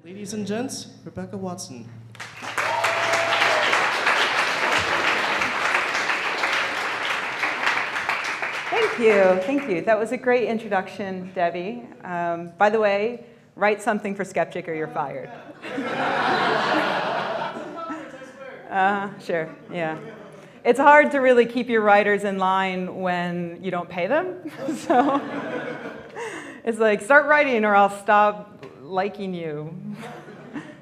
Ladies and gents, Rebecca Watson. Thank you, thank you. That was a great introduction, Debbie. By the way, write something for Skeptic or you're fired. Sure, yeah. It's hard to really keep your writers in line when you don't pay them. So it's like, start writing or I'll stop liking you.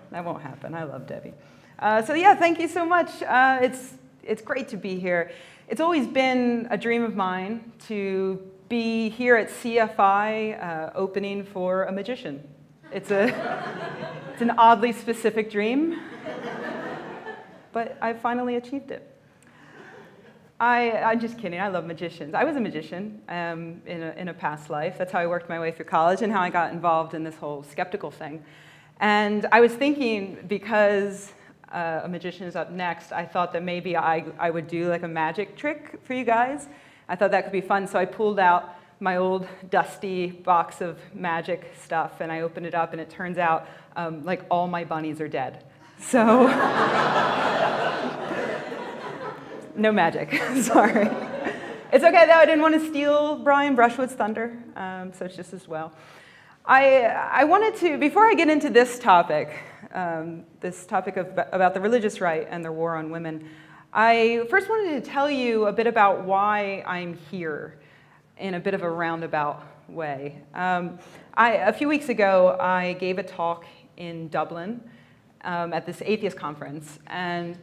That won't happen. I love Debbie. So yeah, thank you so much. It's great to be here. It's always been a dream of mine to be here at CFI opening for a magician. It's an oddly specific dream, but I finally achieved it. I'm just kidding. I love magicians. I was a magician in a past life. That's how I worked my way through college and how I got involved in this whole skeptical thing. And I was thinking, because a magician is up next, I thought that maybe I would do like a magic trick for you guys. I thought that could be fun, so I pulled out my old dusty box of magic stuff and I opened it up and it turns out like all my bunnies are dead. So, no magic, sorry. It's okay though, I didn't want to steal Brian Brushwood's thunder, so it's just as well. I wanted to, before I get into this topic about the religious right and the war on women, I first wanted to tell you a bit about why I'm here in a bit of a roundabout way. A few weeks ago, I gave a talk in Dublin at this atheist conference, and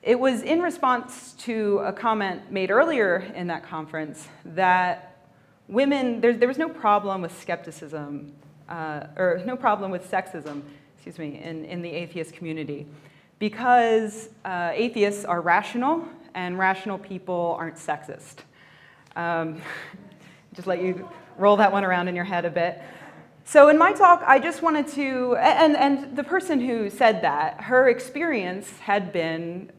it was in response to a comment made earlier in that conference that women, there was no problem with skepticism, or no problem with sexism, excuse me, in the atheist community, because atheists are rational, and rational people aren't sexist. Just let you roll that one around in your head a bit. So in my talk, I just wanted to, and the person who said that, her experience had been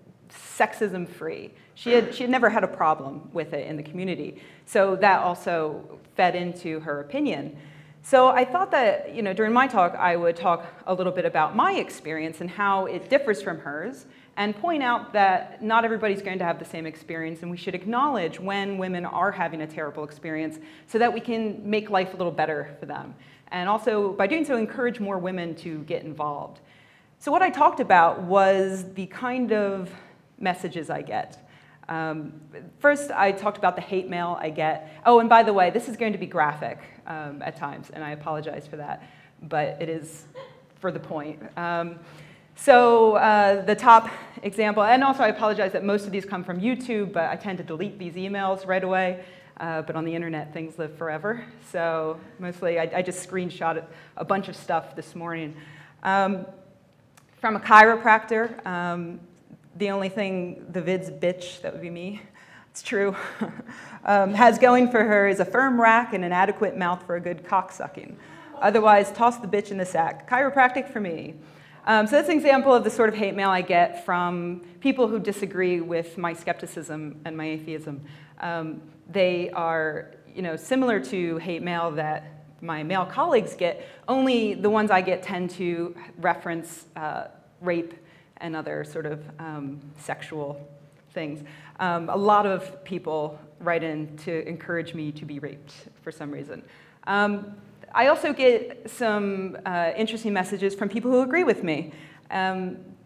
sexism-free. She had never had a problem with it in the community. So that also fed into her opinion. So I thought that, during my talk, I would talk a little bit about my experience and how it differs from hers, and point out that not everybody's going to have the same experience, and we should acknowledge when women are having a terrible experience so that we can make life a little better for them. And also, by doing so, encourage more women to get involved. So what I talked about was the kind of messages I get. First, I talked about the hate mail I get. Oh, and by the way, this is going to be graphic at times, and I apologize for that, but it is for the point. So the top example, and also I apologize that most of these come from YouTube, but I tend to delete these emails right away. But on the internet, things live forever. So mostly, I just screenshot a bunch of stuff this morning. From a chiropractor, the only thing the vid's bitch, that would be me, it's true, has going for her is a firm rack and an adequate mouth for a good cocksucking. Otherwise, toss the bitch in the sack. Chiropractic for me. So that's an example of the sort of hate mail I get from people who disagree with my skepticism and my atheism. They are, similar to hate mail that my male colleagues get, only the ones I get tend to reference rape and other sort of sexual things. A lot of people write in to encourage me to be raped for some reason. I also get some interesting messages from people who agree with me.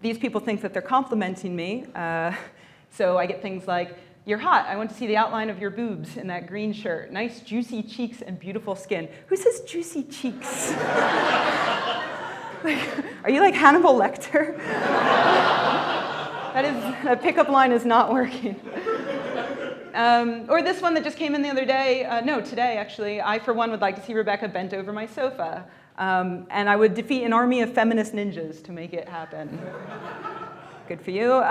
These people think that they're complimenting me. So I get things like, "You're hot. I want to see the outline of your boobs in that green shirt. Nice juicy cheeks and beautiful skin." Who says juicy cheeks? Like, are you like Hannibal Lecter? That pickup line is not working. Or this one that just came in the other day, today actually, I for one would like to see Rebecca bent over my sofa. And I would defeat an army of feminist ninjas to make it happen. Good for you.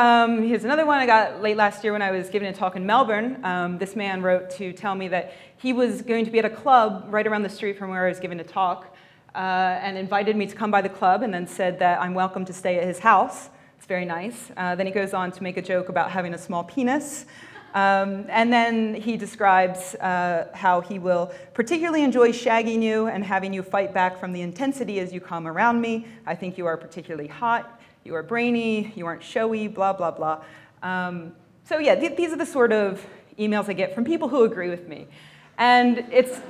Here's another one I got late last year when I was giving a talk in Melbourne. This man wrote to tell me that he was going to be at a club right around the street from where I was giving a talk, and invited me to come by the club and then said that I'm welcome to stay at his house. It's very nice. Then he goes on to make a joke about having a small penis. And then he describes how he will particularly enjoy shagging you and having you fight back from the intensity as you come around me. I think you are particularly hot, you are brainy, you aren't showy, blah, blah, blah. So yeah, these are the sort of emails I get from people who agree with me. And it's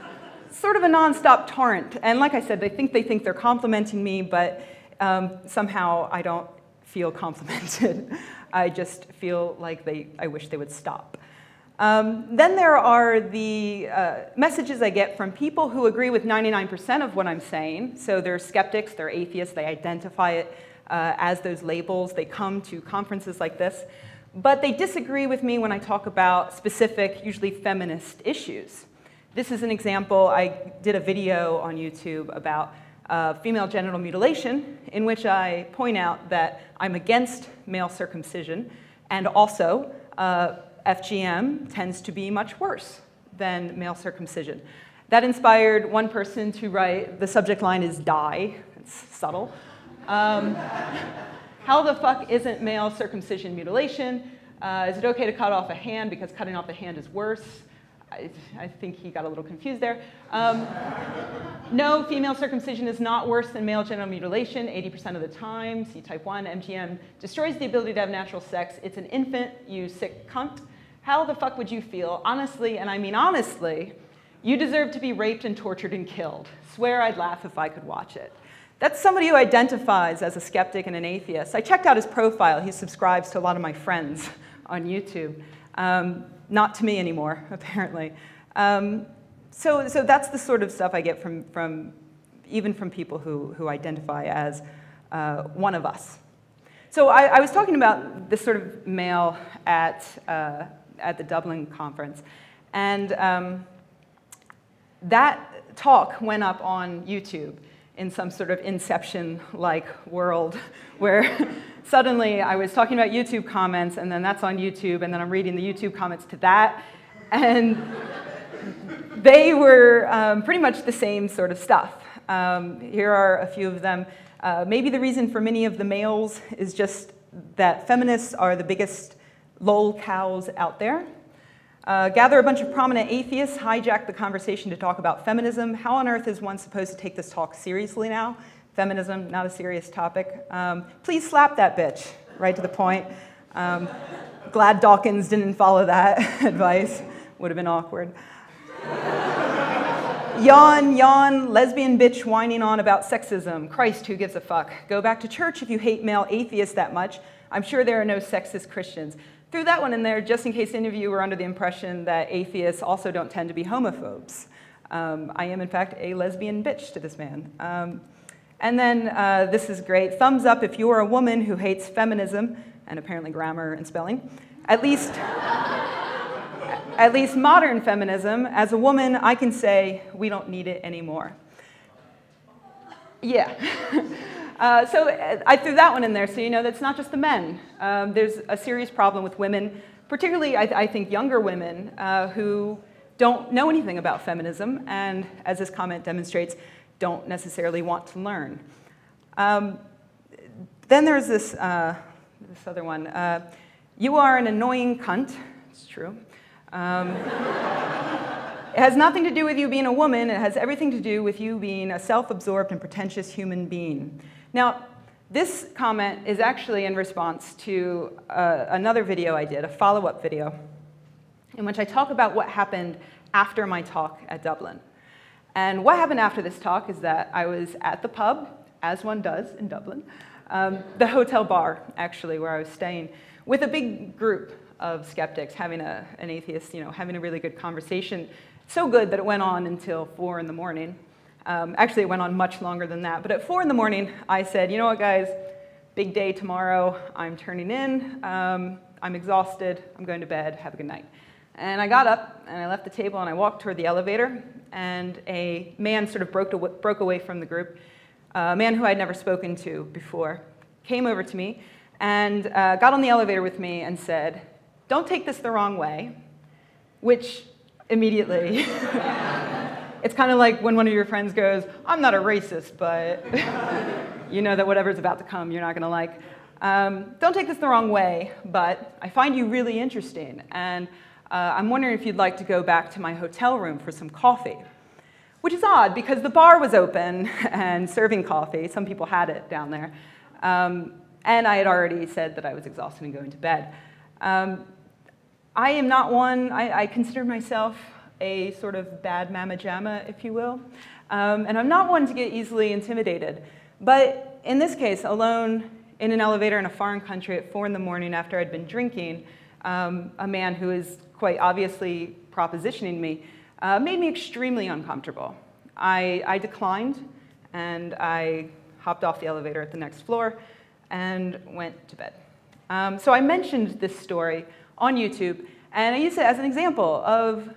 sort of a nonstop torrent. And like I said, they think they're complimenting me, but somehow I don't feel complimented. I just feel like I wish they would stop. Then there are the messages I get from people who agree with 99% of what I'm saying. So they're skeptics, they're atheists, they identify it as those labels. They come to conferences like this. But they disagree with me when I talk about specific, usually feminist issues. This is an example. I did a video on YouTube about female genital mutilation, in which I point out that I'm against male circumcision, and also FGM tends to be much worse than male circumcision. That inspired one person to write, the subject line is die, it's subtle. How the fuck isn't male circumcision mutilation? Is it okay to cut off a hand because cutting off the hand is worse? I think he got a little confused there. No, female circumcision is not worse than male genital mutilation 80% of the time. See type 1, MGM destroys the ability to have natural sex. It's an infant, you sick cunt. How the fuck would you feel? Honestly, and I mean honestly, you deserve to be raped and tortured and killed. Swear I'd laugh if I could watch it. That's somebody who identifies as a skeptic and an atheist. I checked out his profile. He subscribes to a lot of my friends on YouTube. Not to me anymore, apparently. So that's the sort of stuff I get even from people who identify as one of us. So I was talking about this sort of male at the Dublin conference. And that talk went up on YouTube in some sort of Inception-like world where suddenly I was talking about YouTube comments, and then that's on YouTube, and then I'm reading the YouTube comments to that, and they were pretty much the same sort of stuff. Here are a few of them. Maybe the reason for many of the males is just that feminists are the biggest lol cows out there. Gather a bunch of prominent atheists, hijack the conversation to talk about feminism. How on earth is one supposed to take this talk seriously now? Feminism, not a serious topic. Please slap that bitch, right to the point. Glad Dawkins didn't follow that advice. Would have been awkward. Yawn, yawn, lesbian bitch whining on about sexism. Christ, who gives a fuck? Go back to church if you hate male atheists that much. I'm sure there are no sexist Christians. Threw that one in there just in case any of you were under the impression that atheists also don't tend to be homophobes. I am, in fact, a lesbian bitch to this man. And then this is great. Thumbs up if you're a woman who hates feminism, and apparently grammar and spelling. At least modern feminism. As a woman, I can say we don't need it anymore. Yeah. So I threw that one in there so you know that's not just the men. There's a serious problem with women, particularly I think younger women who don't know anything about feminism and, as this comment demonstrates, don't necessarily want to learn. Then there's this other one. You are an annoying cunt. It's true. It has nothing to do with you being a woman. It has everything to do with you being a self-absorbed and pretentious human being. Now, this comment is actually in response to another video I did, a follow-up video, in which I talk about what happened after my talk at Dublin. And what happened after this talk is that I was at the pub, as one does in Dublin, the hotel bar, actually, where I was staying, with a big group of skeptics, having an atheist, having a really good conversation. So good that it went on until 4 in the morning. Actually, it went on much longer than that. But at 4 in the morning, I said, you know what, guys? Big day tomorrow. I'm turning in. I'm exhausted. I'm going to bed. Have a good night. And I got up, and I left the table, and I walked toward the elevator. And a man sort of broke away from the group, a man who I'd never spoken to before, came over to me and got on the elevator with me and said, don't take this the wrong way, which immediately... It's kind of like when one of your friends goes, I'm not a racist, but you know that whatever's about to come, you're not going to like. Don't take this the wrong way, but I find you really interesting, and I'm wondering if you'd like to go back to my hotel room for some coffee. Which is odd, because the bar was open and serving coffee. Some people had it down there. And I had already said that I was exhausted and going to bed. I am not one, I consider myself a sort of bad mamma jamma, if you will. And I'm not one to get easily intimidated. But in this case, alone in an elevator in a foreign country at 4 in the morning after I'd been drinking, a man who is quite obviously propositioning me made me extremely uncomfortable. I declined, and I hopped off the elevator at the next floor and went to bed. So I mentioned this story on YouTube, and I used it as an example of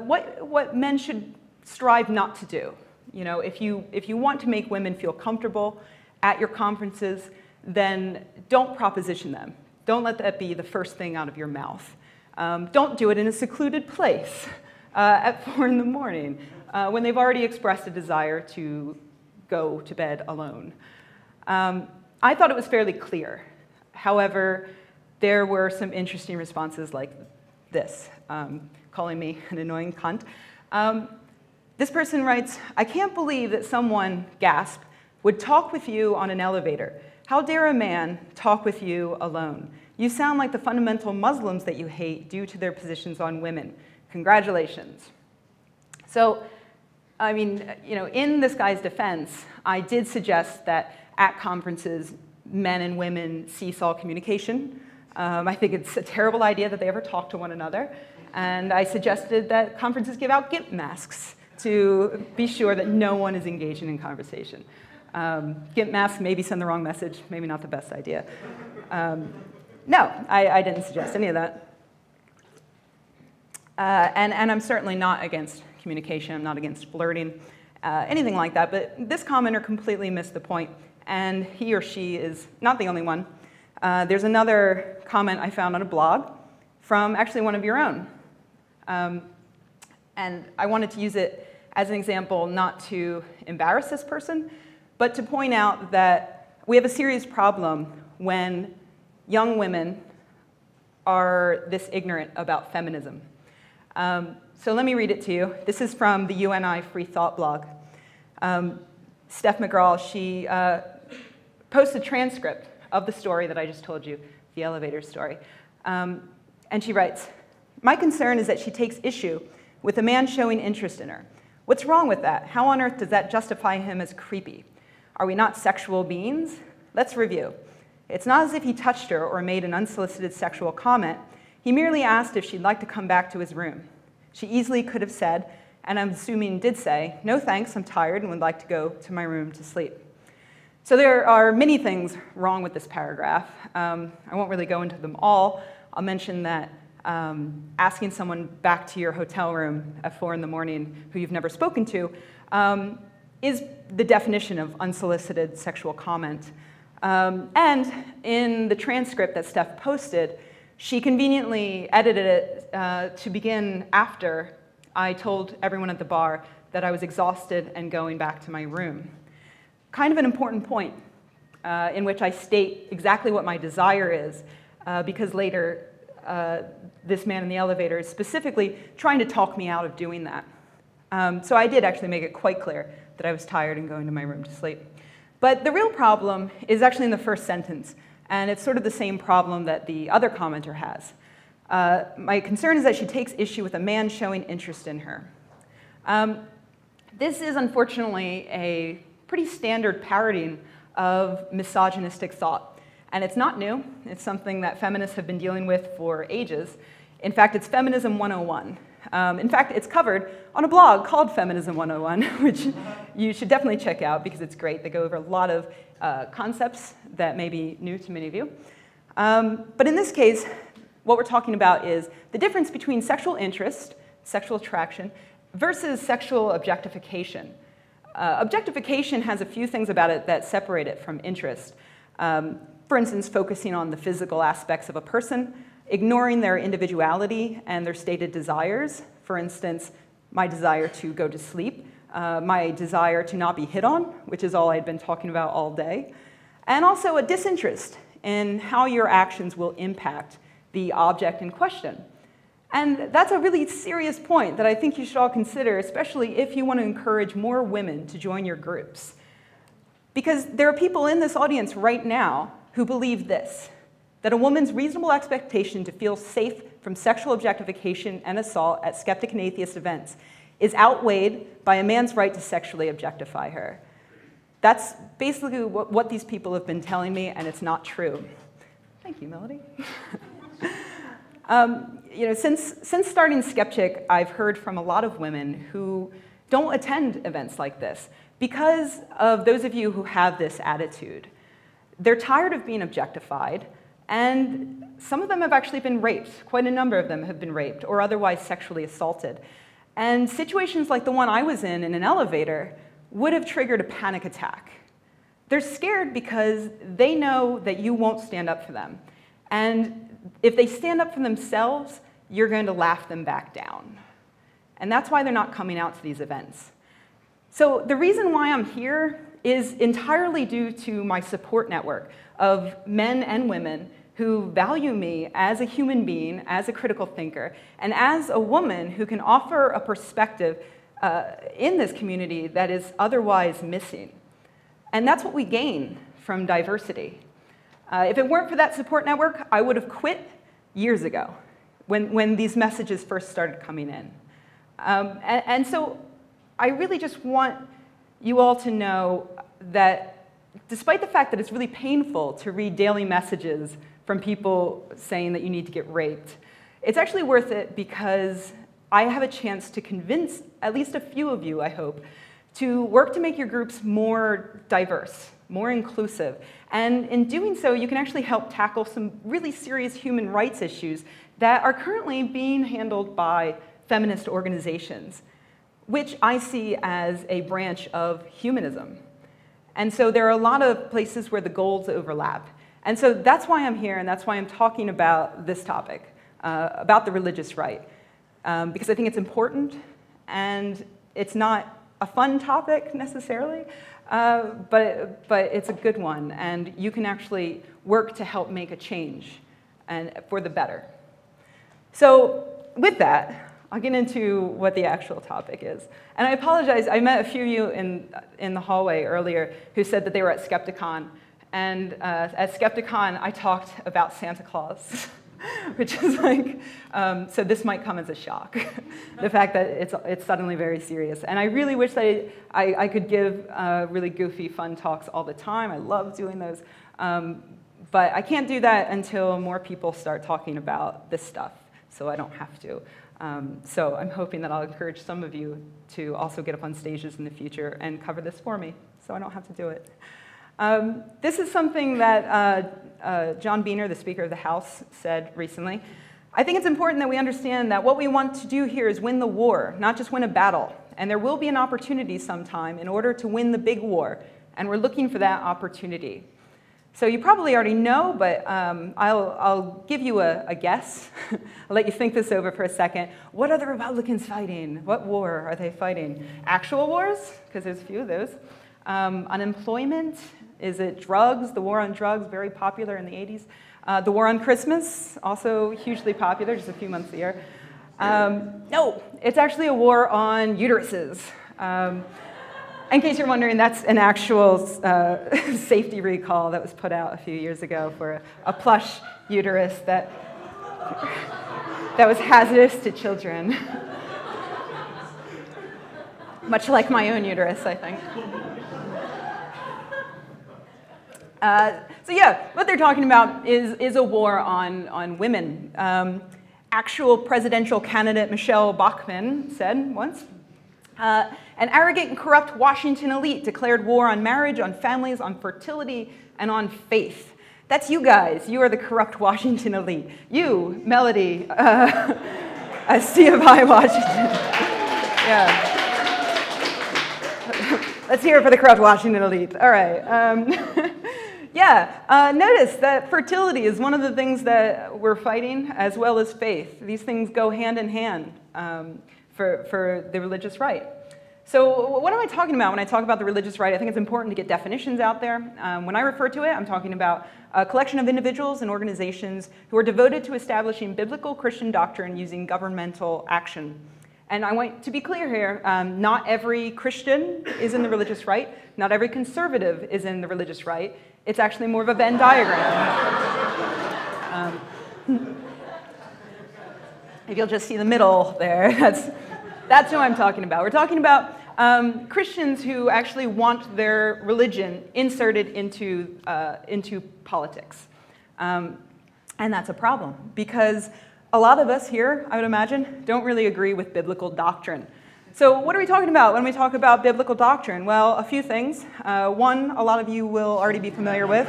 what men should strive not to do. You know, if you want to make women feel comfortable at your conferences, then don't proposition them. Don't let that be the first thing out of your mouth. Don't do it in a secluded place at 4 in the morning when they've already expressed a desire to go to bed alone. I thought it was fairly clear. However, there were some interesting responses like this, calling me an annoying cunt. This person writes, "I can't believe that someone, gasp, would talk with you on an elevator. How dare a man talk with you alone? You sound like the fundamental Muslims that you hate due to their positions on women. Congratulations." So, I mean, you know, in this guy's defense, I did suggest that at conferences, men and women seesaw communication. I think it's a terrible idea that they ever talk to one another. And I suggested that conferences give out GIMP masks to be sure that no one is engaging in conversation. GIMP masks maybe send the wrong message, maybe not the best idea. No, I didn't suggest any of that. And I'm certainly not against communication. I'm not against flirting, anything like that. But this commenter completely missed the point. And he or she is not the only one. There's another comment I found on a blog from actually one of your own. And I wanted to use it as an example not to embarrass this person, but to point out that we have a serious problem when young women are this ignorant about feminism. So let me read it to you. This is from the UNI Free Thought blog. Steph McGraw, she posted a transcript of the story that I just told you, the elevator story. And she writes, "My concern is that she takes issue with a man showing interest in her. What's wrong with that? How on earth does that justify him as creepy? Are we not sexual beings? Let's review. It's not as if he touched her or made an unsolicited sexual comment. He merely asked if she'd like to come back to his room. She easily could have said, and I'm assuming did say, 'No thanks, I'm tired and would like to go to my room to sleep.'" So there are many things wrong with this paragraph. I won't really go into them all. I'll mention that asking someone back to your hotel room at 4 in the morning who you've never spoken to is the definition of unsolicited sexual comment. And in the transcript that Steph posted, she conveniently edited it to begin after I told everyone at the bar that I was exhausted and going back to my room. Kind of an important point in which I state exactly what my desire is, because later this man in the elevator is specifically trying to talk me out of doing that. So I did actually make it quite clear that I was tired and going to my room to sleep. But the real problem is actually in the first sentence, and it's sort of the same problem that the other commenter has. My concern is that she takes issue with a man showing interest in her. This is unfortunately a pretty standard parodying of misogynistic thought. And it's not new. It's something that feminists have been dealing with for ages. In fact, it's Feminism 101. In fact, it's covered on a blog called Feminism 101, which you should definitely check out because it's great. They go over a lot of concepts that may be new to many of you. But in this case, what we're talking about is the difference between sexual interest, sexual attraction, versus sexual objectification. Objectification has a few things about it that separate it from interest. For instance, focusing on the physical aspects of a person, ignoring their individuality and their stated desires. For instance, my desire to go to sleep, my desire to not be hit on, which is all I'd been talking about all day, and also a disinterest in how your actions will impact the object in question. And that's a really serious point that I think you should all consider, especially if you want to encourage more women to join your groups. Because there are people in this audience right now who believe this, that a woman's reasonable expectation to feel safe from sexual objectification and assault at skeptic and atheist events is outweighed by a man's right to sexually objectify her. That's basically what these people have been telling me, and it's not true. Thank you, Melody. Since starting Skeptic, I've heard from a lot of women who don't attend events like this because of those of you who have this attitude. They're tired of being objectified, and some of them have actually been raped. Quite a number of them have been raped or otherwise sexually assaulted. And situations like the one I was in an elevator would have triggered a panic attack. They're scared because they know that you won't stand up for them. And if they stand up for themselves, you're going to laugh them back down. And that's why they're not coming out to these events. So the reason why I'm here is entirely due to my support network of men and women who value me as a human being, as a critical thinker, and as a woman who can offer a perspective in this community that is otherwise missing. And that's what we gain from diversity. If it weren't for that support network, I would have quit years ago when these messages first started coming in. And so I really just want you all to know that despite the fact that it's really painful to read daily messages from people saying that you need to get raped, it's actually worth it because I have a chance to convince at least a few of you, I hope, to work to make your groups more diverse, more inclusive. And in doing so, you can actually help tackle some really serious human rights issues that are currently being handled by feminist organizations, which I see as a branch of humanism. And so there are a lot of places where the goals overlap. And so that's why I'm here, and that's why I'm talking about this topic, about the religious right. Because I think it's important, and it's not a fun topic necessarily, but it's a good one, and you can actually work to help make a change and for the better. So with that, I'll get into what the actual topic is. And I apologize, I met a few of you in the hallway earlier who said that they were at Skepticon. And at Skepticon, I talked about Santa Claus, which is like, so this might come as a shock, the fact that it's suddenly very serious. And I really wish that I could give really goofy, fun talks all the time. I love doing those. But I can't do that until more people start talking about this stuff, so I don't have to. So I'm hoping that I'll encourage some of you to also get up on stages in the future and cover this for me, so I don't have to do it. This is something that John Boehner, the Speaker of the House, said recently. I think it's important that we understand that what we want to do here is win the war, not just win a battle. And there will be an opportunity sometime in order to win the big war, and we're looking for that opportunity. So you probably already know, but I'll give you a guess. I'll let you think this over for a second. What are the Republicans fighting? What war are they fighting? Actual wars, because there's a few of those. Unemployment? Is it drugs? The war on drugs, very popular in the 80s. The war on Christmas, also hugely popular, just a few months a year. No, it's actually a war on uteruses. In case you're wondering, that's an actual safety recall that was put out a few years ago for a plush uterus that was hazardous to children. Much like my own uterus, I think. So yeah, what they're talking about is a war on women. Actual presidential candidate Michelle Bachmann said once, an arrogant and corrupt Washington elite declared war on marriage, on families, on fertility, and on faith. That's you guys. You are the corrupt Washington elite. You, Melody, CFI Washington. Yeah. Let's hear it for the corrupt Washington elite. All right. Yeah, notice that fertility is one of the things that we're fighting, as well as faith. These things go hand in hand for the religious right. So what am I talking about when I talk about the religious right? I think it's important to get definitions out there. When I refer to it, I'm talking about a collection of individuals and organizations who are devoted to establishing biblical Christian doctrine using governmental action. And I want to be clear here, not every Christian is in the religious right. Not every conservative is in the religious right. It's actually more of a Venn diagram. If you'll just see the middle there, that's who I'm talking about. We're talking about Christians who actually want their religion inserted into politics. And that's a problem, because a lot of us here, I would imagine, don't really agree with biblical doctrine. So what are we talking about when we talk about biblical doctrine? Well, a few things. One, a lot of you will already be familiar with.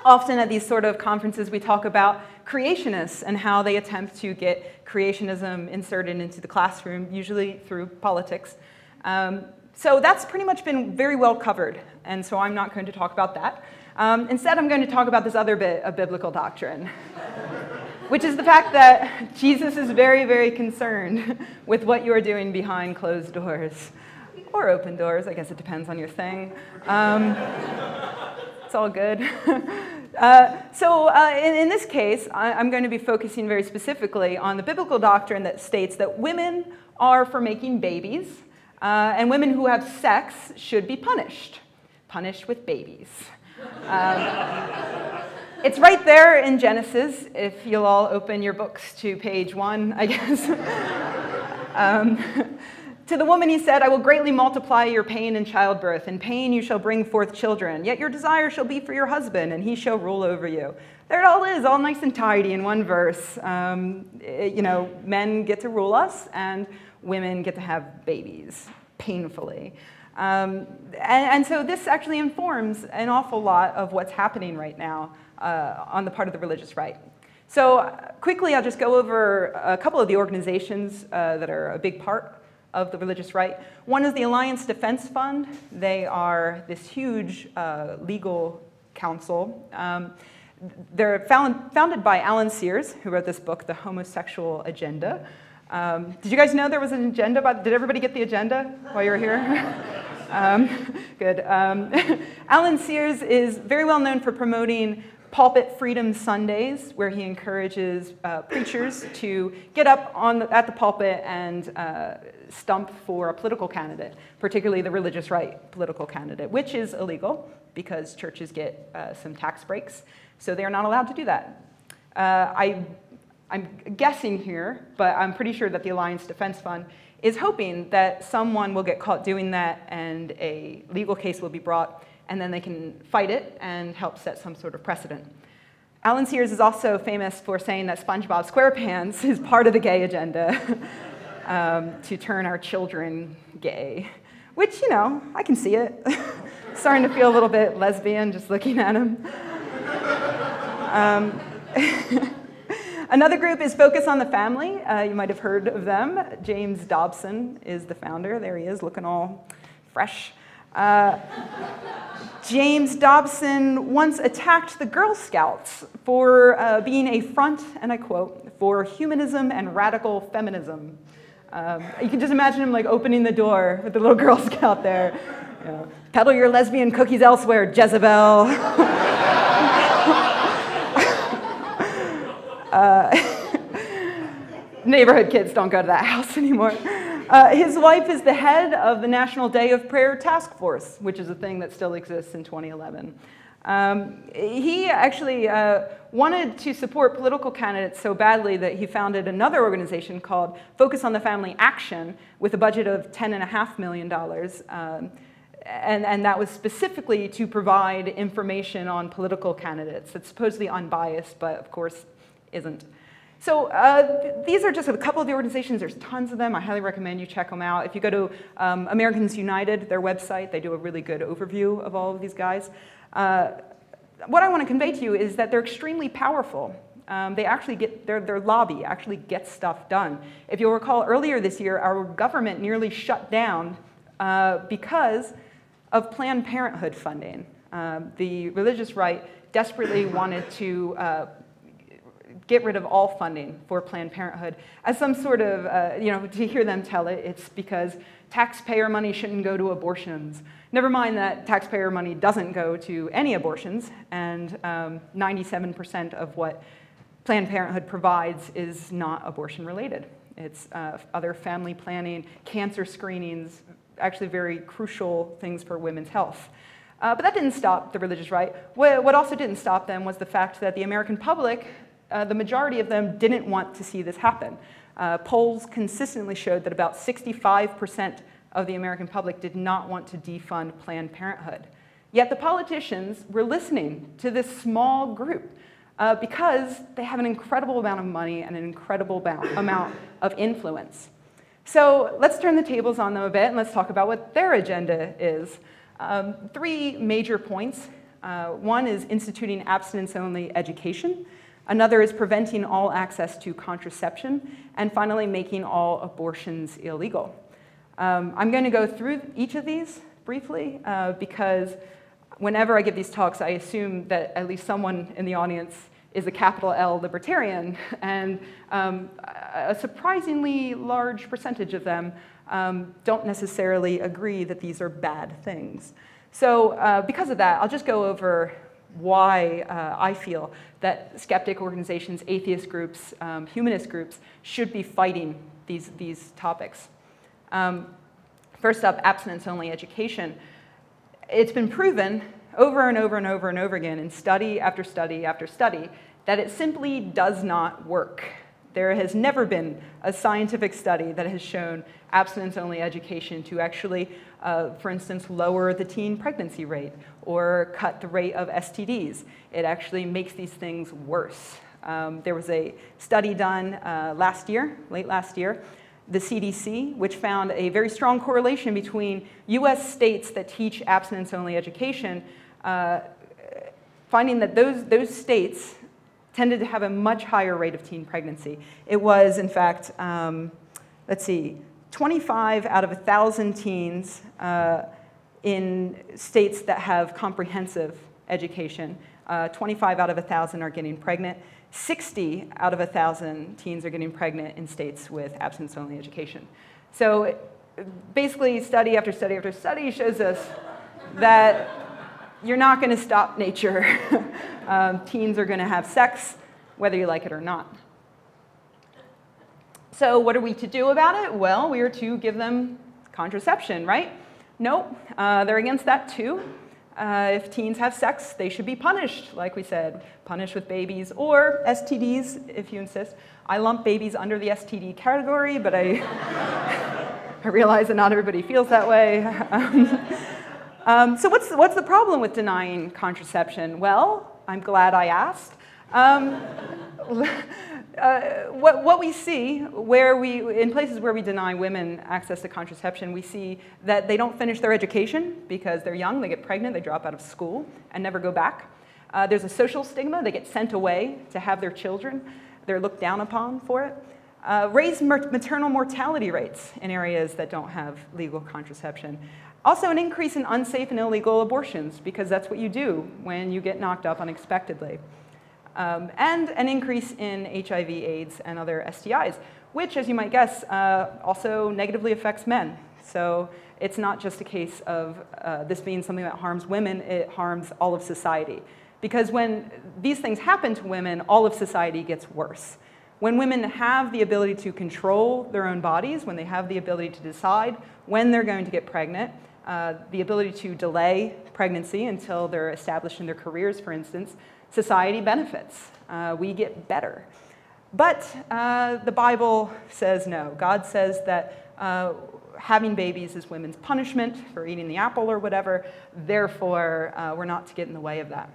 Often at these sort of conferences, we talk about creationists and how they attempt to get creationism inserted into the classroom, usually through politics. So that's pretty much been very well covered, and so I'm not going to talk about that. Instead, I'm going to talk about this other bit of biblical doctrine, which is the fact that Jesus is very, very concerned with what you are doing behind closed doors. Or open doors, I guess it depends on your thing. It's all good. In this case, I'm going to be focusing very specifically on the biblical doctrine that states that women are for making babies, and women who have sex should be punished with babies. It's right there in Genesis, if you'll all open your books to page 1, I guess. To the woman he said, I will greatly multiply your pain in childbirth. In pain you shall bring forth children. Yet your desire shall be for your husband, and he shall rule over you. There it all is, all nice and tidy in one verse. Men get to rule us, and women get to have babies, painfully. And so this actually informs an awful lot of what's happening right now on the part of the religious right. So quickly, I'll just go over a couple of the organizations that are a big part of the religious right. One is the Alliance Defense Fund. They are this huge legal council. They're founded by Alan Sears, who wrote this book, The Homosexual Agenda. Did you guys know there was an agenda? Did everybody get the agenda while you were here? Good. Alan Sears is very well known for promoting Pulpit Freedom Sundays, where he encourages preachers to get up at the pulpit and stump for a political candidate, particularly the religious right political candidate, which is illegal because churches get some tax breaks, so they are not allowed to do that. I'm guessing here, but I'm pretty sure that the Alliance Defense Fund is hoping that someone will get caught doing that and a legal case will be brought, and then they can fight it and help set some sort of precedent. Alan Sears is also famous for saying that SpongeBob SquarePants is part of the gay agenda to turn our children gay, which, I can see it. Starting to feel a little bit lesbian just looking at him. Another group is Focus on the Family. You might have heard of them. James Dobson is the founder. There he is, looking all fresh. James Dobson once attacked the Girl Scouts for being a front, and I quote, for humanism and radical feminism. You can just imagine him opening the door with the little Girl Scout there. Peddle your lesbian cookies elsewhere, Jezebel. Neighborhood kids don't go to that house anymore. His wife is the head of the National Day of Prayer Task Force, which is a thing that still exists in 2011. He actually wanted to support political candidates so badly that he founded another organization called Focus on the Family Action with a budget of $10.5 million. And that was specifically to provide information on political candidates. It's supposedly unbiased, but of course isn't. So these are just a couple of the organizations. There's tons of them. I highly recommend you check them out. If you go to Americans United, their website, they do a really good overview of all of these guys. What I want to convey to you is that they're extremely powerful. They actually get, their lobby actually gets stuff done. If you'll recall, earlier this year, our government nearly shut down because of Planned Parenthood funding. The religious right desperately wanted to get rid of all funding for Planned Parenthood as some sort of, to hear them tell it, it's because taxpayer money shouldn't go to abortions. Never mind that taxpayer money doesn't go to any abortions, and 97% of what Planned Parenthood provides is not abortion related. It's other family planning, cancer screenings, actually very crucial things for women's health. But that didn't stop the religious right. What also didn't stop them was the fact that the American public, the majority of them didn't want to see this happen. Polls consistently showed that about 65% of the American public did not want to defund Planned Parenthood. Yet the politicians were listening to this small group because they have an incredible amount of money and an incredible amount of influence. So let's turn the tables on them a bit and let's talk about what their agenda is. 3 major points. One is instituting abstinence-only education. Another is preventing all access to contraception. And finally, making all abortions illegal. I'm going to go through each of these briefly because whenever I give these talks, I assume that at least someone in the audience is a capital L libertarian, and a surprisingly large percentage of them don't necessarily agree that these are bad things. So because of that, I'll just go over why I feel that skeptic organizations, atheist groups, humanist groups should be fighting these topics. First up, abstinence-only education. It's been proven over and over and over and over again in study after study after study that it simply does not work. There has never been a scientific study that has shown abstinence-only education to actually, for instance, lower the teen pregnancy rate or cut the rate of STDs. It actually makes these things worse. There was a study done late last year, the CDC, which found a very strong correlation between US states that teach abstinence-only education, finding that those states tended to have a much higher rate of teen pregnancy. It was, in fact, 25 out of 1,000 teens in states that have comprehensive education. 25 out of 1,000 are getting pregnant. 60 out of 1,000 teens are getting pregnant in states with abstinence-only education. So basically, study after study after study shows us that you're not going to stop nature. Teens are going to have sex, whether you like it or not. So what are we to do about it? Well, we are to give them contraception, right? Nope, they're against that too. If teens have sex, they should be punished, like we said, punished with babies or STDs, if you insist. I lump babies under the STD category, but I realize that not everybody feels that way. So what's the problem with denying contraception? Well, I'm glad I asked. What we see in places where we deny women access to contraception, we see that they don't finish their education because they're young, they get pregnant, they drop out of school and never go back. There's a social stigma, they get sent away to have their children, they're looked down upon for it. Raised maternal mortality rates in areas that don't have legal contraception. Also an increase in unsafe and illegal abortions because that's what you do when you get knocked up unexpectedly. And an increase in HIV, AIDS, and other STIs, which, as you might guess, also negatively affects men. So it's not just a case of this being something that harms women, it harms all of society. Because when these things happen to women, all of society gets worse. When women have the ability to control their own bodies, when they have the ability to decide when they're going to get pregnant, the ability to delay pregnancy until they're established in their careers, for instance, society benefits. We get better. But the Bible says no. God says that having babies is women's punishment for eating the apple or whatever. Therefore, we're not to get in the way of that.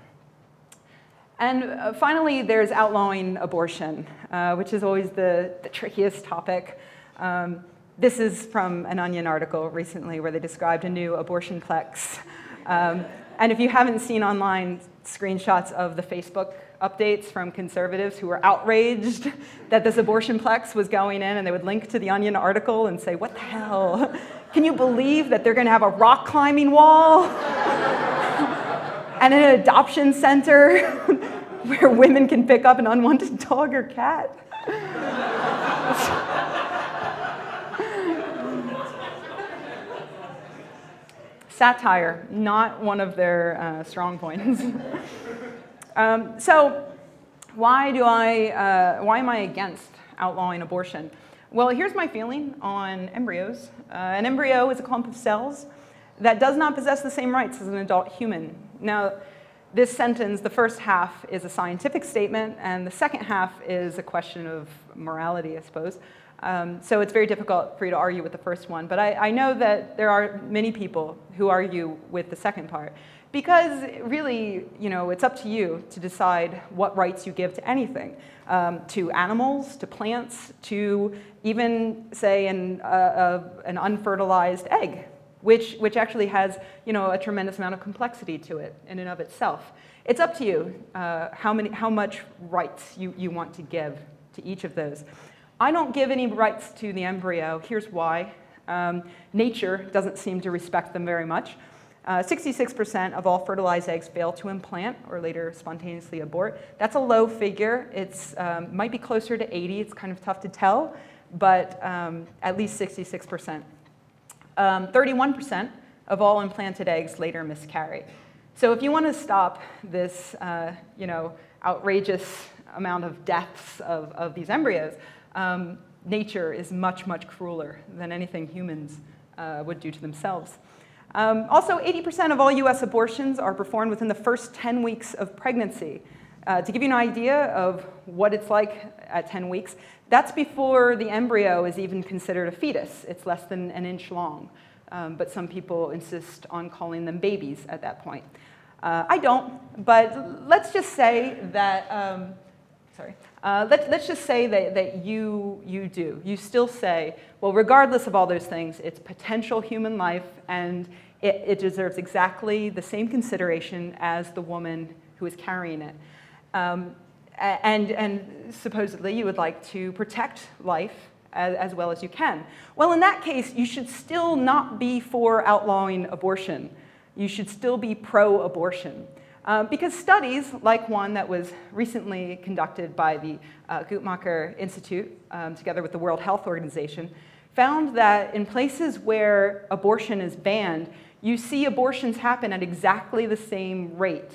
And finally, there's outlawing abortion, which is always the trickiest topic. This is from an Onion article recently where they described a new abortionplex. And if you haven't seen online screenshots of the Facebook updates from conservatives who were outraged that this abortionplex was going in, and they would link to the Onion article and say, what the hell? Can you believe that they're going to have a rock climbing wall and an adoption center? where women can pick up an unwanted dog or cat. Satire, not one of their strong points. So why am I against outlawing abortion? Well, here's my feeling on embryos. An embryo is a clump of cells that does not possess the same rights as an adult human. Now, this sentence, the first half is a scientific statement, and the second half is a question of morality, I suppose. So it's very difficult for you to argue with the first one, but I know that there are many people who argue with the second part, because really, it's up to you to decide what rights you give to anything, to animals, to plants, to even, say, an unfertilized egg, which actually has, a tremendous amount of complexity to it in and of itself. It's up to you how much rights you want to give to each of those. I don't give any rights to the embryo. Here's why. Nature doesn't seem to respect them very much. 66% of all fertilized eggs fail to implant or later spontaneously abort. That's a low figure. It's might be closer to 80. It's kind of tough to tell, but at least 66%. 31% of all implanted eggs later miscarry. So if you want to stop this, outrageous amount of deaths of these embryos, nature is much, much crueler than anything humans would do to themselves. Also, 80% of all US abortions are performed within the first 10 weeks of pregnancy. To give you an idea of what it's like at 10 weeks, that's before the embryo is even considered a fetus. It's less than an inch long, but some people insist on calling them babies at that point. I don't, but let's just say that, let's just say that you do. You still say, well, regardless of all those things, it's potential human life, and it deserves exactly the same consideration as the woman who is carrying it. And supposedly you would like to protect life as well as you can. Well, in that case, you should still not be for outlawing abortion. You should still be pro-abortion. Because studies, like one that was recently conducted by the Guttmacher Institute, together with the World Health Organization, found that in places where abortion is banned, you see abortions happen at exactly the same rate.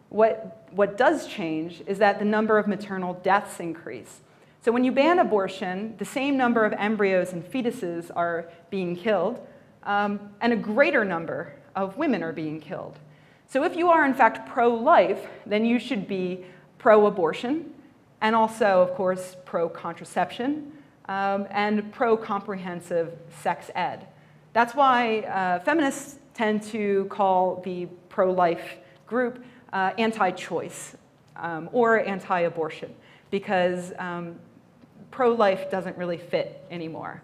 What does change is that the number of maternal deaths increase. So when you ban abortion, the same number of embryos and fetuses are being killed, and a greater number of women are being killed. So if you are in fact pro-life, then you should be pro-abortion, and also, of course, pro-contraception, and pro-comprehensive sex ed. That's why feminists tend to call the pro-life group anti-choice or anti-abortion, because pro-life doesn't really fit anymore.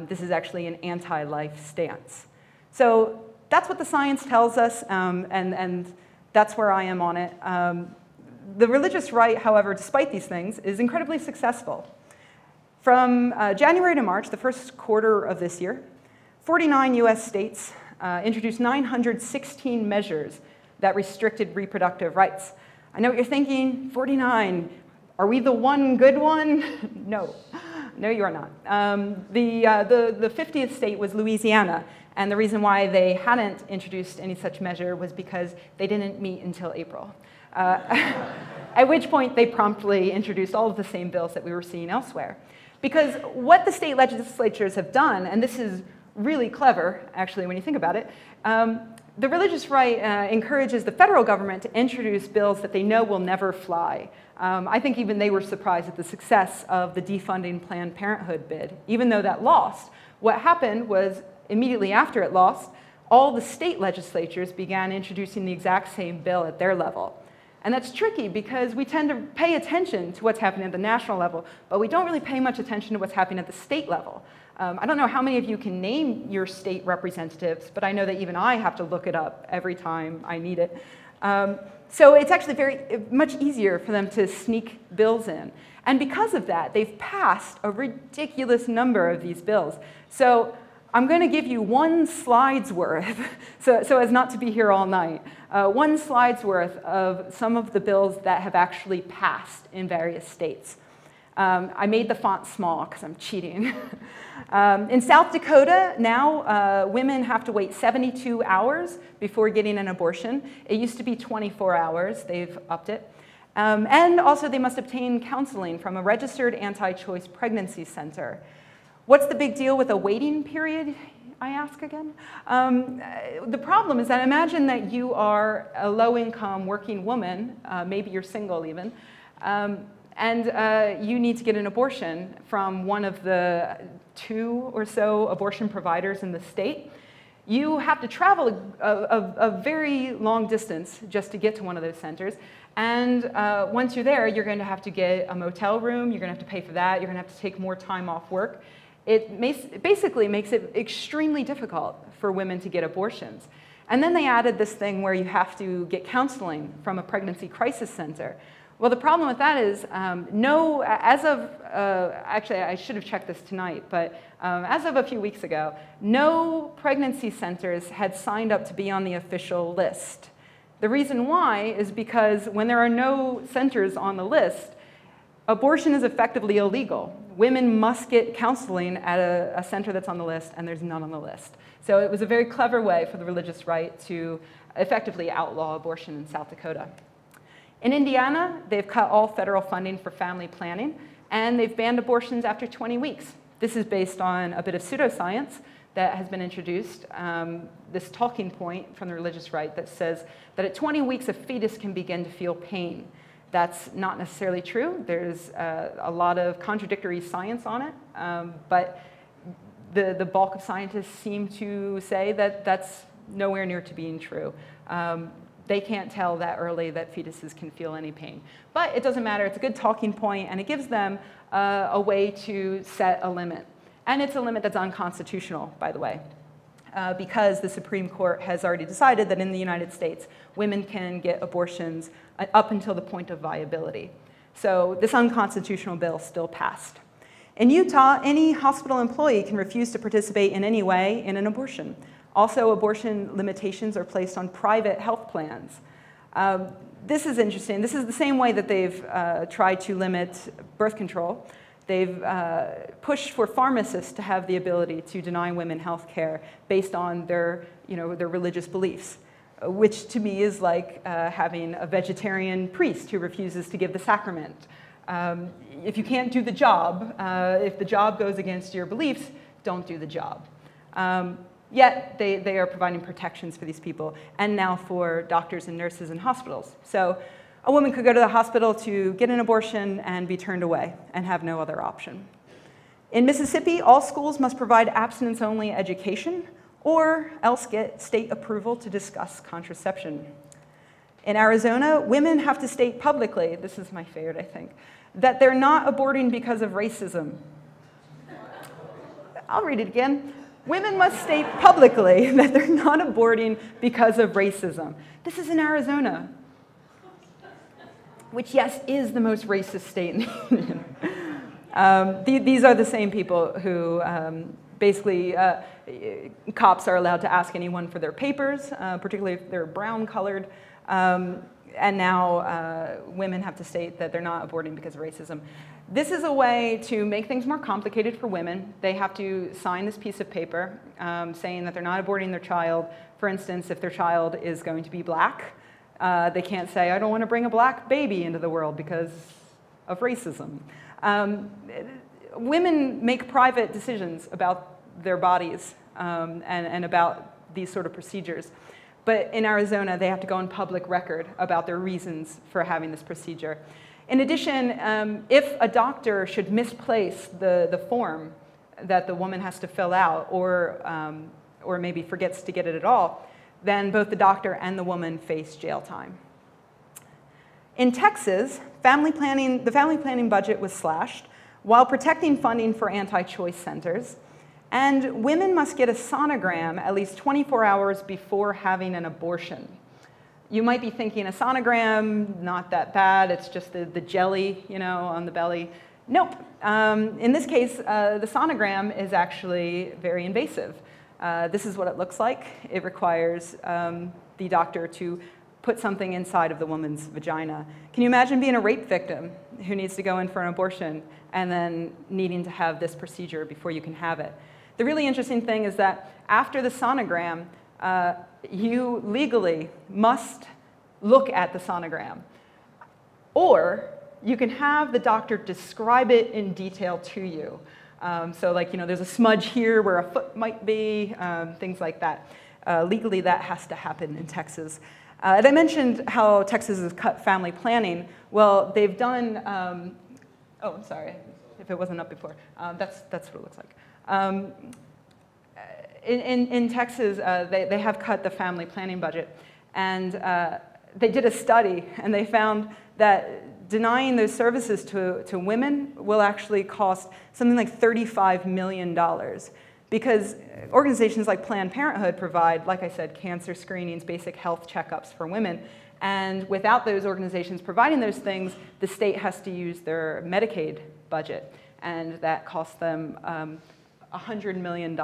This is actually an anti-life stance. So that's what the science tells us, and that's where I am on it. The religious right, however, despite these things, is incredibly successful. From January to March, the first quarter of this year, 49 US states introduced 916 measures that restricted reproductive rights. I know what you're thinking, 49, are we the one good one? No, you are not. The 50th state was Louisiana, and the reason why they hadn't introduced any such measure was because they didn't meet until April. At which point they promptly introduced all of the same bills that we were seeing elsewhere. Because what the state legislatures have done, and this is really clever, actually, when you think about it, the religious right encourages the federal government to introduce bills that they know will never fly. I think even they were surprised at the success of the defunding Planned Parenthood bid, even though that lost. What happened was, immediately after it lost, all the state legislatures began introducing the exact same bill at their level. And that's tricky because we tend to pay attention to what's happening at the national level, but we don't really pay much attention to what's happening at the state level. I don't know how many of you can name your state representatives, but I know that even I have to look it up every time I need it. So it's actually much easier for them to sneak bills in. And because of that, they've passed a ridiculous number of these bills. So I'm going to give you one slide's worth, so as not to be here all night, one slide's worth of some of the bills that have actually passed in various states. I made the font small because I'm cheating. In South Dakota, now women have to wait 72 hours before getting an abortion. It used to be 24 hours. They've upped it. And also they must obtain counseling from a registered anti-choice pregnancy center. What's the big deal with a waiting period, I ask again? The problem is that imagine that you are a low-income working woman, maybe you're single even, and you need to get an abortion from one of the 2 or so abortion providers in the state. You have to travel a very long distance just to get to one of those centers. And once you're there, you're going to have to get a motel room. You're going to have to pay for that. You're going to have to take more time off work. It basically makes it extremely difficult for women to get abortions. And then they added this thing where you have to get counseling from a pregnancy crisis center. Well, the problem with that is, actually I should have checked this tonight, but as of a few weeks ago, no pregnancy centers had signed up to be on the official list. The reason why is because when there are no centers on the list, abortion is effectively illegal. Women must get counseling at a center that's on the list, and there's none on the list. So it was a very clever way for the religious right to effectively outlaw abortion in South Dakota. In Indiana, they've cut all federal funding for family planning, and they've banned abortions after 20 weeks. This is based on a bit of pseudoscience that has been introduced, this talking point from the religious right that says that at 20 weeks, a fetus can begin to feel pain. That's not necessarily true. There's a lot of contradictory science on it, but the bulk of scientists seem to say that that's nowhere near to being true. They can't tell that early that fetuses can feel any pain. But it doesn't matter. It's a good talking point, and it gives them a way to set a limit. And it's a limit that's unconstitutional, by the way, because the Supreme Court has already decided that in the United States, women can get abortions up until the point of viability. So this unconstitutional bill still passed. In Utah, any hospital employee can refuse to participate in any way in an abortion. Also, abortion limitations are placed on private health plans. This is interesting. This is the same way that they've tried to limit birth control. They've pushed for pharmacists to have the ability to deny women health care based on their religious beliefs, which to me is like having a vegetarian priest who refuses to give the sacrament. If you can't do the job, if the job goes against your beliefs, don't do the job. Yet they are providing protections for these people, and now for doctors and nurses in hospitals. So a woman could go to the hospital to get an abortion and be turned away and have no other option. In Mississippi, all schools must provide abstinence-only education or else get state approval to discuss contraception. In Arizona, women have to state publicly, this is my favorite, I think, that they're not aborting because of racism. I'll read it again. Women must state publicly that they're not aborting because of racism. This is in Arizona, which, yes, is the most racist state in the Union. These are the same people who basically, cops are allowed to ask anyone for their papers, particularly if they're brown-colored. And now women have to state that they're not aborting because of racism. This is a way to make things more complicated for women. They have to sign this piece of paper saying that they're not aborting their child. For instance, if their child is going to be black, they can't say, I don't want to bring a black baby into the world because of racism. Women make private decisions about their bodies and about these sort of procedures. But in Arizona, they have to go on public record about their reasons for having this procedure. In addition, if a doctor should misplace the form that the woman has to fill out or maybe forgets to get it at all, then both the doctor and the woman face jail time. In Texas, the family planning budget was slashed while protecting funding for anti-choice centers. And women must get a sonogram at least 24 hours before having an abortion. You might be thinking, a sonogram, not that bad, it's just the jelly, on the belly. Nope. In this case, the sonogram is actually very invasive. This is what it looks like. It requires the doctor to put something inside of the woman's vagina. Can you imagine being a rape victim who needs to go in for an abortion and then needing to have this procedure before you can have it? The really interesting thing is that after the sonogram, you legally must look at the sonogram. Or you can have the doctor describe it in detail to you. So like, there's a smudge here where a foot might be, things like that. Legally, that has to happen in Texas. And I mentioned how Texas has cut family planning. Well, they've done, oh, I'm sorry, if it wasn't up before. That's what it looks like. In Texas, they have cut the family planning budget. And they did a study, and they found that denying those services to women will actually cost something like $35 million. Because organizations like Planned Parenthood provide, like I said, cancer screenings, basic health checkups for women. And without those organizations providing those things, the state has to use their Medicaid budget. And that costs them $100 million.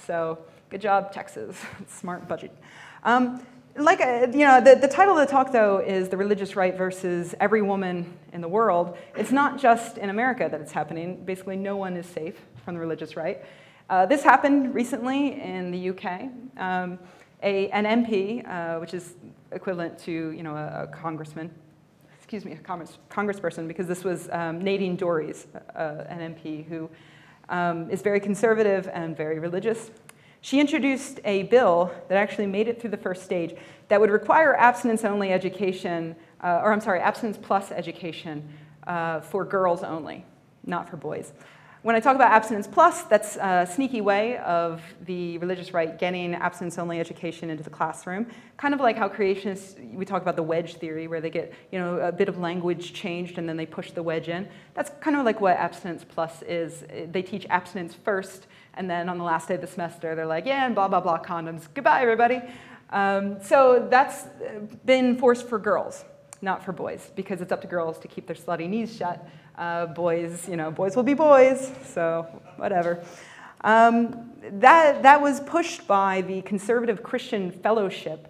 So good job, Texas. Smart budget. The title of the talk, though, is The Religious Right versus Every Woman in the World. It's not just in America that it's happening. Basically, no one is safe from the religious right. This happened recently in the UK. An MP, which is equivalent to a congressman, excuse me, a congressperson, because this was Nadine Dorries, an MP who is very conservative and very religious. She introduced a bill that actually made it through the first stage that would require abstinence-only education, abstinence plus education for girls only, not for boys. When I talk about abstinence plus, that's a sneaky way of the religious right getting abstinence-only education into the classroom, kind of like how creationists, we talk about the wedge theory, where they get a bit of language changed and then they push the wedge in. That's kind of like what abstinence plus is. They teach abstinence first, and then on the last day of the semester, they're like, yeah, and blah, blah, blah, condoms. Goodbye, everybody. So that's been forced for girls, not for boys, because it's up to girls to keep their slutty knees shut. Boys will be boys, so whatever. That was pushed by the Conservative Christian Fellowship,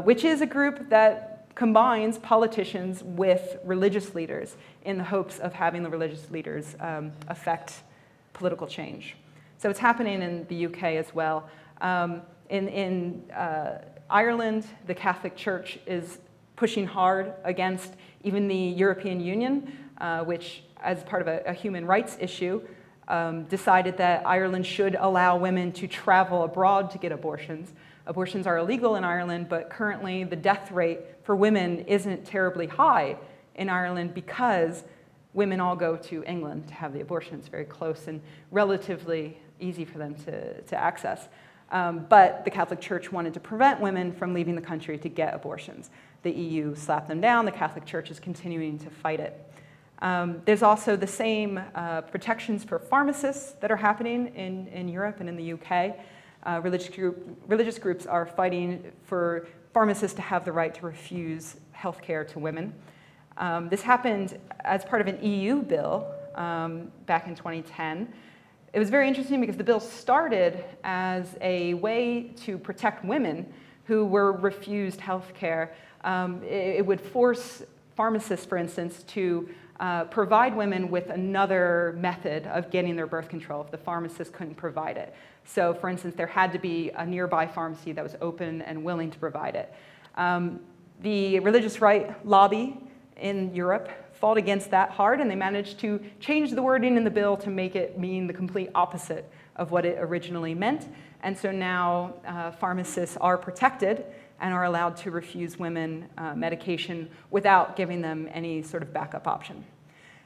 which is a group that combines politicians with religious leaders in the hopes of having the religious leaders affect political change. So it's happening in the UK as well. In Ireland, the Catholic Church is pushing hard against even the European Union, which, as part of a human rights issue, decided that Ireland should allow women to travel abroad to get abortions. Abortions are illegal in Ireland, but currently the death rate for women isn't terribly high in Ireland because women all go to England to have the abortion. It's very close and relatively easy for them to access. But the Catholic Church wanted to prevent women from leaving the country to get abortions. The EU slapped them down. The Catholic Church is continuing to fight it. There's also the same protections for pharmacists that are happening in Europe and in the UK. Religious groups are fighting for pharmacists to have the right to refuse health care to women. This happened as part of an EU bill back in 2010. It was very interesting because the bill started as a way to protect women who were refused health care. It would force pharmacists, for instance, to provide women with another method of getting their birth control if the pharmacist couldn't provide it. So, for instance, there had to be a nearby pharmacy that was open and willing to provide it. The religious right lobby in Europe fought against that hard, and they managed to change the wording in the bill to make it mean the complete opposite of what it originally meant. And so now pharmacists are protected and are allowed to refuse women medication without giving them any sort of backup option.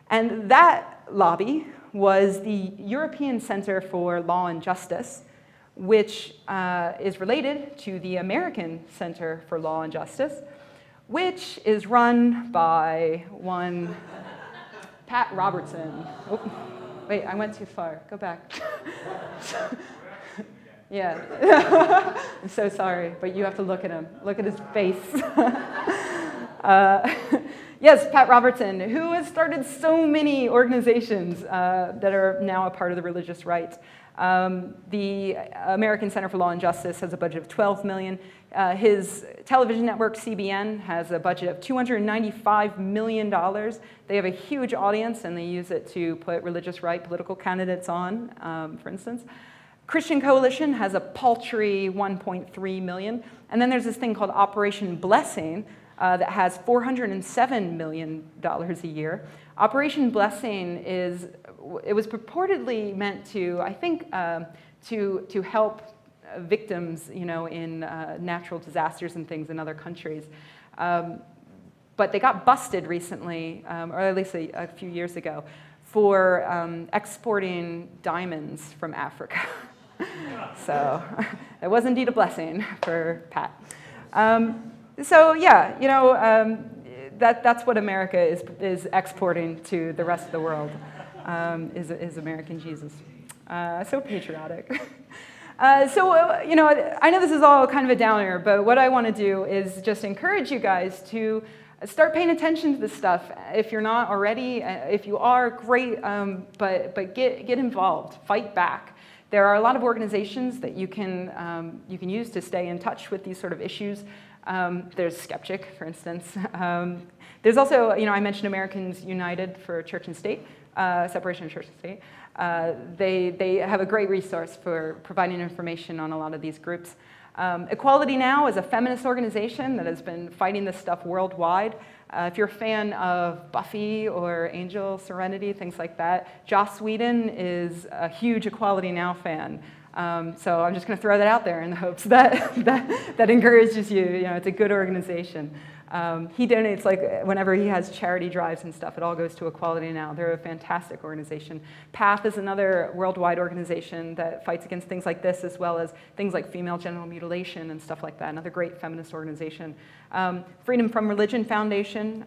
And that lobby was the European Center for Law and Justice, which is related to the American Center for Law and Justice, which is run by one Pat Robertson. Oh, wait, I went too far. Go back. Yeah. I'm so sorry, but you have to look at him. Look at his face. Yes, Pat Robertson, who has started so many organizations that are now a part of the religious right. The American Center for Law and Justice has a budget of $12 million. His television network, CBN, has a budget of $295 million. They have a huge audience, and they use it to put religious right political candidates on, for instance. Christian Coalition has a paltry $1.3 million. And then there's this thing called Operation Blessing that has $407 million a year. Operation Blessing it was purportedly meant to, I think, to help victims, in natural disasters and things in other countries. But they got busted recently, or at least a few years ago, for exporting diamonds from Africa. So it was indeed a blessing for Pat. So yeah, that's what America is exporting to the rest of the world, is American Jesus. So patriotic. I know this is all kind of a downer, but what I want to do is just encourage you guys to start paying attention to this stuff. If you're not already, if you are, great, but get involved, fight back. There are a lot of organizations that you can use to stay in touch with these sort of issues. There's Skeptic, for instance. There's also, I mentioned Americans United for Church and State, separation of church and state. They have a great resource for providing information on a lot of these groups. Equality Now is a feminist organization that has been fighting this stuff worldwide. If you're a fan of Buffy or Angel, Serenity, things like that, Joss Whedon is a huge Equality Now fan. So I'm just going to throw that out there in the hopes that encourages you. It's a good organization. He donates, whenever he has charity drives and stuff, it all goes to Equality Now. They're a fantastic organization. PATH is another worldwide organization that fights against things like this, as well as things like female genital mutilation and stuff like that. Another great feminist organization. Freedom from Religion Foundation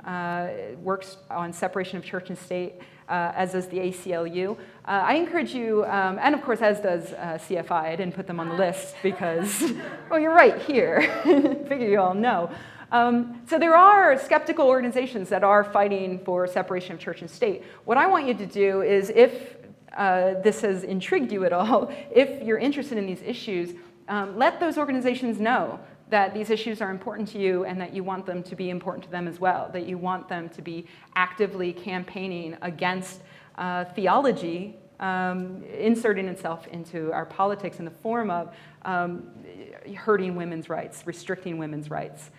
works on separation of church and state, as does the ACLU. I encourage you, and of course as does CFI. I didn't put them on the list because, well, you're right here. Figure you all know. So there are skeptical organizations that are fighting for separation of church and state. What I want you to do is, if this has intrigued you at all, if you're interested in these issues, let those organizations know that these issues are important to you and that you want them to be important to them as well, that you want them to be actively campaigning against theology inserting itself into our politics in the form of hurting women's rights, restricting women's rights.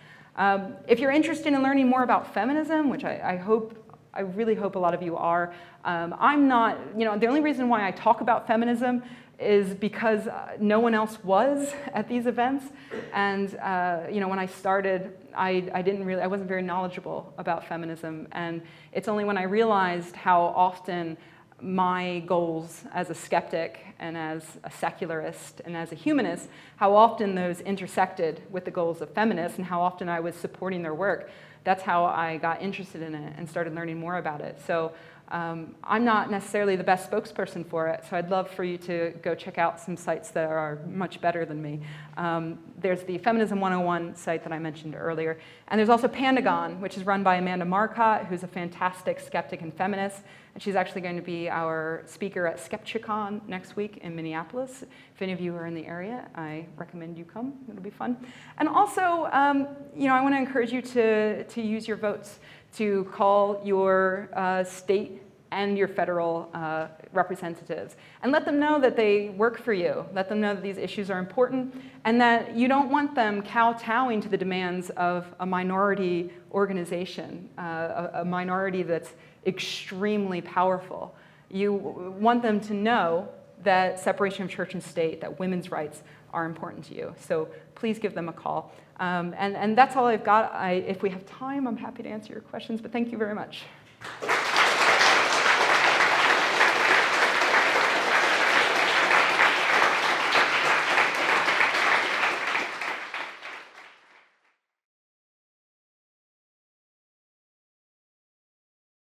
If you're interested in learning more about feminism, which I really hope a lot of you are, I'm not, the only reason why I talk about feminism is because no one else was at these events. And when I started, I wasn't very knowledgeable about feminism. And it's only when I realized how often my goals as a skeptic and as a secularist and as a humanist, how often those intersected with the goals of feminists and how often I was supporting their work. That's how I got interested in it and started learning more about it. So I'm not necessarily the best spokesperson for it, so I'd love for you to go check out some sites that are much better than me. There's the Feminism 101 site that I mentioned earlier, and there's also Pandagon, which is run by Amanda Marcotte, who's a fantastic skeptic and feminist, and she's actually going to be our speaker at Skepticon next week in Minneapolis. If any of you are in the area, I recommend you come. It'll be fun. And also, I want to encourage you to use your votes to call your state and your federal representatives and let them know that they work for you. Let them know that these issues are important and that you don't want them kowtowing to the demands of a minority organization, a minority that's extremely powerful. You want them to know that separation of church and state, that women's rights are important to you. So please give them a call. And that's all I've got. If we have time, I'm happy to answer your questions, but thank you very much.